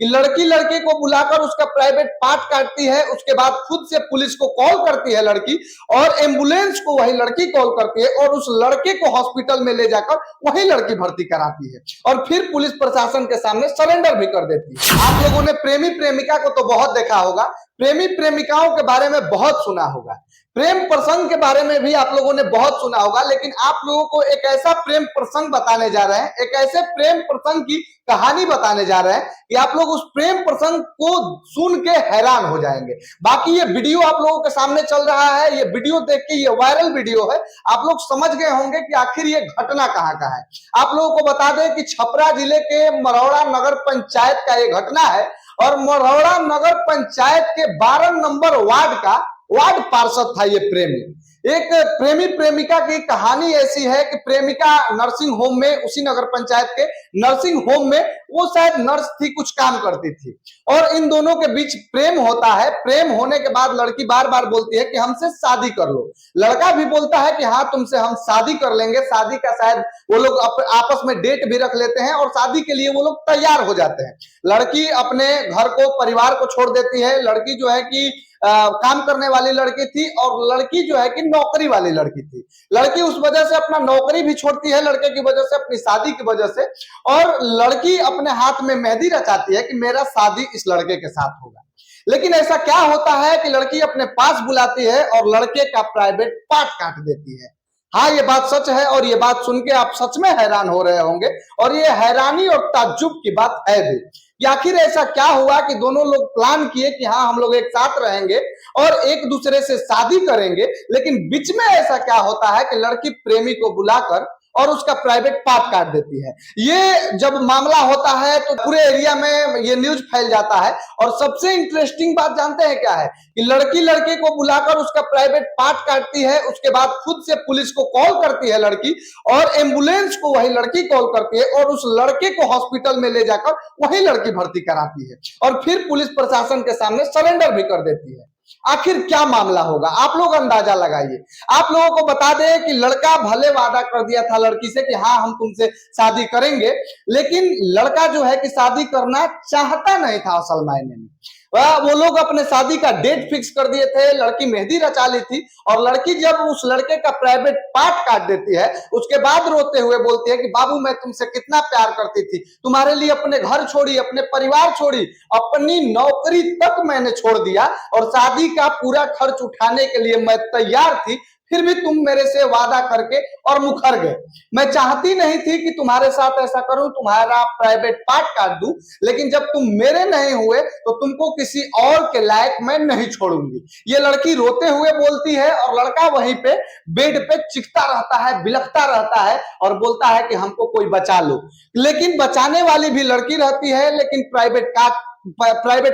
कि लड़की लड़के को बुलाकर उसका प्राइवेट पार्ट काटती है, उसके बाद खुद से पुलिस को कॉल करती है लड़की, और एम्बुलेंस को वही लड़की कॉल करती है और उस लड़के को हॉस्पिटल में ले जाकर वही लड़की भर्ती कराती है और फिर पुलिस प्रशासन के सामने सरेंडर भी कर देती है। आप लोगों ने प्रेमी प्रेमिका को तो बहुत देखा होगा, प्रेमी प्रेमिकाओं के बारे में बहुत सुना होगा, प्रेम प्रसंग के बारे में भी आप लोगों ने बहुत सुना होगा, लेकिन आप लोगों को एक ऐसा प्रेम प्रसंग बताने जा रहे हैं, एक ऐसे प्रेम प्रसंग की कहानी बताने जा रहे हैं कि आप लोग उस प्रेम प्रसंग को सुन के हैरान हो जाएंगे। बाकी ये वीडियो आप लोगों के सामने चल रहा है, ये वीडियो देख के, ये वायरल वीडियो है, आप लोग समझ गए होंगे कि आखिर ये घटना कहाँ का है। आप लोगों को बता दें कि छपरा जिले के मरौड़ा नगर पंचायत का ये घटना है और मरौड़ा नगर पंचायत के 12 नंबर वार्ड का वार्ड पार्षद था ये प्रेमी। एक प्रेमी प्रेमिका की कहानी ऐसी है कि प्रेमिका नर्सिंग होम में, उसी नगर पंचायत के नर्सिंग होम में वो शायद नर्स थी, कुछ काम करती थी और इन दोनों के बीच प्रेम होता है। प्रेम होने के बाद लड़की बार बार बोलती है कि हमसे शादी कर लो, लड़का भी बोलता है कि हाँ तुमसे हम शादी कर लेंगे। शादी का शायद वो लोग आपस में डेट भी रख लेते हैं और शादी के लिए वो लोग तैयार हो जाते हैं। लड़की अपने घर को, परिवार को छोड़ देती है। लड़की जो है कि काम करने वाली लड़की थी और लड़की जो है कि नौकरी वाली लड़की थी। लड़की उस वजह से अपना नौकरी भी छोड़ती है, लड़के की वजह से, अपनी शादी की वजह से, और लड़की अपने हाथ में मेहंदी रचाती है कि मेरा शादी इस लड़के के साथ होगा। लेकिन ऐसा क्या होता है कि लड़की अपने पास बुलाती है और लड़के का प्राइवेट पार्ट काट देती है। हाँ, ये बात सच है और ये बात सुन के आप सच में हैरान हो रहे होंगे और ये हैरानी और ताज्जुब की बात है भी कि आखिर ऐसा क्या हुआ कि दोनों लोग प्लान किए कि हाँ हम लोग एक साथ रहेंगे और एक दूसरे से शादी करेंगे, लेकिन बीच में ऐसा क्या होता है कि लड़की प्रेमी को बुलाकर और उसका प्राइवेट पार्ट काट देती है। ये जब मामला होता है तो पूरे एरिया में ये न्यूज फैल जाता है और सबसे इंटरेस्टिंग बात जानते हैं क्या है कि लड़की लड़के को बुलाकर उसका प्राइवेट पार्ट काटती है, उसके बाद खुद से पुलिस को कॉल करती है लड़की और एम्बुलेंस को वही लड़की कॉल करती है और उस लड़के को हॉस्पिटल में ले जाकर वही लड़की भर्ती कराती है और फिर पुलिस प्रशासन के सामने सरेंडर भी कर देती है। आखिर क्या मामला होगा, आप लोग अंदाजा लगाइए। आप लोगों को बता दें कि लड़का भले वादा कर दिया था लड़की से कि हाँ हम तुमसे शादी करेंगे, लेकिन लड़का जो है कि शादी करना चाहता नहीं था असल मायने में। वो लोग अपने शादी का डेट फिक्स कर दिए थे, लड़की मेहंदी रचा ली थी और लड़की जब उस लड़के का प्राइवेट पार्ट काट देती है उसके बाद रोते हुए बोलती है कि बाबू मैं तुमसे कितना प्यार करती थी, तुम्हारे लिए अपने घर छोड़ी, अपने परिवार छोड़ी, अपनी नौकरी तक मैंने छोड़ दिया और शादी का पूरा खर्च उठाने के लिए मैं तैयार थी, फिर भी तुम मेरे से वादा करके और मुकर गए। मैं चाहती नहीं थी कि तुम्हारे साथ ऐसा करूं, तुम्हारा प्राइवेट पार्ट काट दूं, लेकिन जब तुम मेरे नहीं हुए तो तुमको किसी और के लायक मैं नहीं छोड़ूंगी। ये लड़की रोते हुए बोलती है और लड़का वहीं पे बेड पे चिखता रहता है, बिलखता रहता है और बोलता है कि हमको कोई बचा लो। लेकिन बचाने वाली भी लड़की रहती है, लेकिन प्राइवेट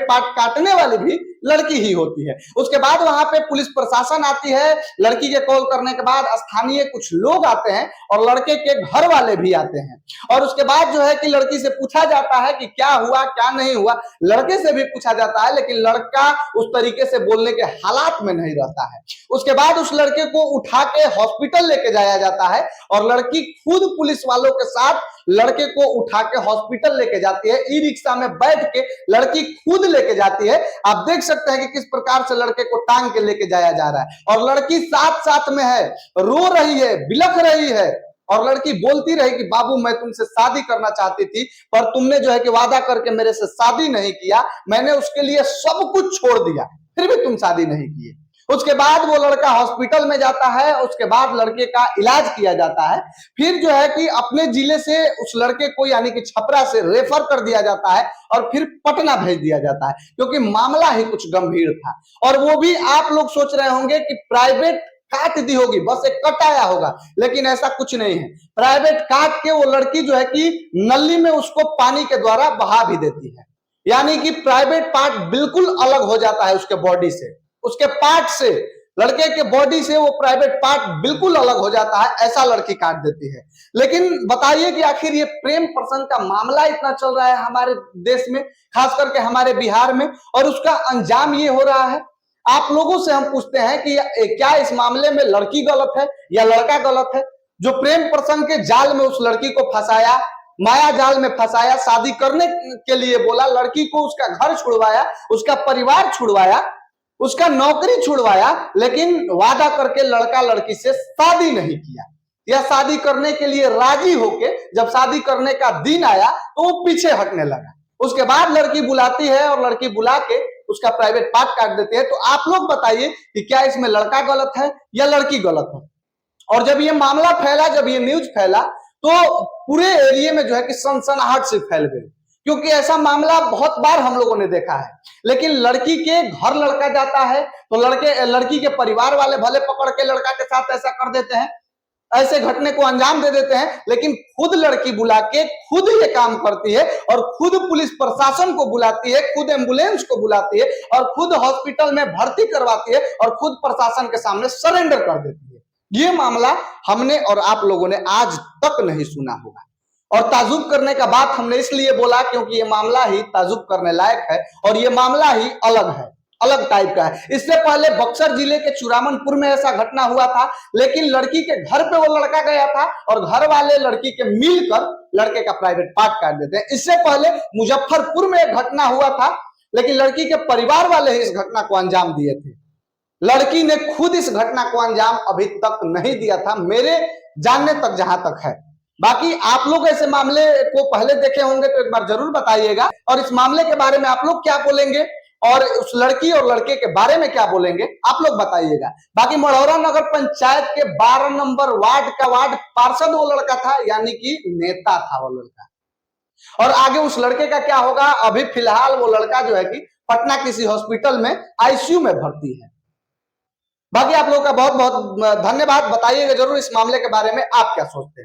पार्ट काटने वाली भी लड़की ही होती है। उसके बाद वहां पे पुलिस प्रशासन आती है, लड़की के कॉल करने के बाद स्थानीय कुछ लोग आते हैं और लड़के के घर वाले भी आते हैं और उसके बाद जो है कि लड़की से पूछा जाता है कि क्या हुआ क्या नहीं हुआ। लड़के से भी पूछा जाता है लेकिन लड़का उस तरीके से बोलने के हालात में नहीं रहता है। उसके बाद उस लड़के को उठा के हॉस्पिटल लेके जाया जाता है और लड़की खुद पुलिस वालों के साथ लड़के को उठा के हॉस्पिटल लेके जाती है। ई रिक्शा में बैठ के लड़की खुद लेके जाती है। आप देख सकते हैं कि किस प्रकार से लड़के को टांग के लेके जाया जा रहा है और लड़की साथ साथ में है, रो रही है, बिलख रही है और लड़की बोलती रही कि बाबू मैं तुमसे शादी करना चाहती थी पर तुमने जो है कि वादा करके मेरे से शादी नहीं किया, मैंने उसके लिए सब कुछ छोड़ दिया, फिर भी तुम शादी नहीं किए। उसके बाद वो लड़का हॉस्पिटल में जाता है, उसके बाद लड़के का इलाज किया जाता है, फिर जो है कि अपने जिले से उस लड़के को यानी कि छपरा से रेफर कर दिया जाता है और फिर पटना भेज दिया जाता है क्योंकि मामला ही कुछ गंभीर था। और वो भी आप लोग सोच रहे होंगे कि प्राइवेट काट दी होगी, बस एक कट आया होगा, लेकिन ऐसा कुछ नहीं है। प्राइवेट काट के वो लड़की जो है कि नली में उसको पानी के द्वारा बहा भी देती है, यानी कि प्राइवेट पार्ट बिल्कुल अलग हो जाता है उसके बॉडी से, उसके पार्ट से, लड़के के बॉडी से वो प्राइवेट पार्ट बिल्कुल अलग हो जाता है, ऐसा लड़की काट देती है। लेकिन बताइए कि आखिर ये प्रेम प्रसंग का मामला इतना चल रहा है हमारे देश में, खास करके हमारे बिहार में, और उसका अंजाम ये हो रहा है। आप लोगों से हम पूछते हैं कि क्या इस मामले में लड़की गलत है या लड़का गलत है जो प्रेम प्रसंग के जाल में उस लड़की को फंसाया, माया जाल में फंसाया, शादी करने के लिए बोला, लड़की को उसका घर छुड़वाया, उसका परिवार छुड़वाया, उसका नौकरी छुड़वाया, लेकिन वादा करके लड़का लड़की से शादी नहीं किया, या शादी करने के लिए राजी होके जब शादी करने का दिन आया तो वो पीछे हटने लगा। उसके बाद लड़की बुलाती है और लड़की बुला के उसका प्राइवेट पार्ट काट देते हैं। तो आप लोग बताइए कि क्या इसमें लड़का गलत है या लड़की गलत है? और जब ये मामला फैला, जब ये न्यूज फैला, तो पूरे एरिया में जो है कि सनसनाहट से फैल गई, क्योंकि ऐसा मामला बहुत बार हम लोगों ने देखा है। लेकिन लड़की के घर लड़का जाता है तो लड़की के परिवार वाले भले पकड़ के लड़का के साथ ऐसा कर देते हैं, ऐसे घटने को अंजाम दे देते हैं, लेकिन खुद लड़की बुला के खुद ये काम करती है और खुद पुलिस प्रशासन को बुलाती है, खुद एम्बुलेंस को बुलाती है और खुद हॉस्पिटल में भर्ती करवाती है और खुद प्रशासन के सामने सरेंडर कर देती है। ये मामला हमने और आप लोगों ने आज तक नहीं सुना होगा। और ताजुब करने का बात हमने इसलिए बोला क्योंकि ये मामला ही ताजुब करने लायक है और ये मामला ही अलग है, अलग टाइप का है। इससे पहले बक्सर जिले के चुरामनपुर में ऐसा घटना हुआ था, लेकिन लड़की के घर पे वो लड़का गया था और घर वाले लड़की के मिलकर लड़के का प्राइवेट पार्ट काट देते हैं। इससे पहले मुजफ्फरपुर में एक घटना हुआ था, लेकिन लड़की के परिवार वाले ही इस घटना को अंजाम दिए थे। लड़की ने खुद इस घटना को अंजाम अभी तक नहीं दिया था, मेरे जानने तक जहां तक है। बाकी आप लोग ऐसे मामले को पहले देखे होंगे तो एक बार जरूर बताइएगा और इस मामले के बारे में आप लोग क्या बोलेंगे और उस लड़की और लड़के के बारे में क्या बोलेंगे आप लोग बताइएगा। बाकी मढ़ौरा नगर पंचायत के 12 नंबर वार्ड का वार्ड पार्षद वो लड़का था, यानी कि नेता था वो लड़का। और आगे उस लड़के का क्या होगा, अभी फिलहाल वो लड़का जो है कि पटना किसी हॉस्पिटल में आईसीयू में भर्ती है। बाकी आप लोगों का बहुत बहुत धन्यवाद। बताइएगा जरूर इस मामले के बारे में आप क्या सोचते हैं।